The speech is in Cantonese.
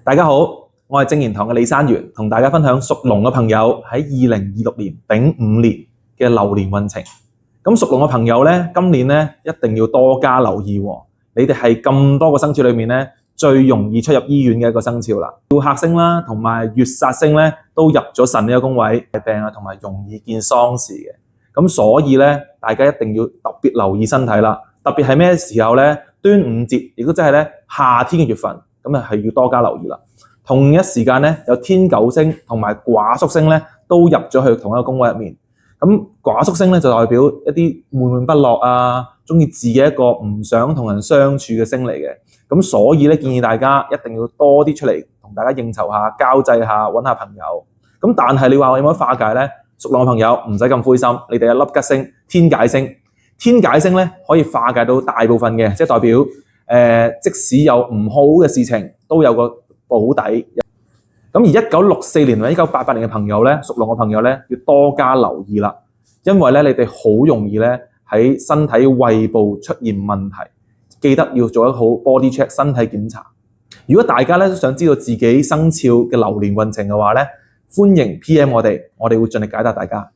大家好，我係正言堂嘅李山元，同大家分享屬龍嘅朋友喺2026年丙午年嘅流年運程。咁屬龍嘅朋友呢，今年呢一定要多加留意喎。你哋係咁多個生肖裏面呢，最容易出入醫院嘅一個生肖啦。吊客星啦，同埋月煞星呢，都入咗神呢個宮位，病啊，同埋容易見喪事嘅。咁所以呢，大家一定要特別留意身體啦。特別係咩時候呢？端午節，亦都即係呢夏天嘅月份，咁啊係要多加留意啦。同一時間呢，有天狗星同埋寡宿星呢，都入咗去同一個宮位入面。咁寡宿星呢，就代表一啲悶悶不樂啊，中意自己一個唔想同人相處嘅星嚟嘅。咁所以呢，建議大家一定要多啲出嚟同大家應酬下、交際下、揾下朋友。咁但係你話有冇得化解呢？屬龍嘅朋友唔使咁灰心，你哋有粒吉星天解星。天解星呢，可以化解到大部分嘅，即係代表即使有唔好嘅事情，都有個保底。咁而1964年或者1988年嘅朋友呢，屬龍嘅朋友呢，要多加留意啦，因為呢，你哋好容易呢喺身體胃部出現問題，記得要做一好 body check 身體檢查。如果大家呢想知道自己生肖嘅流年運程嘅話呢，歡迎 PM 我哋會盡力解答大家。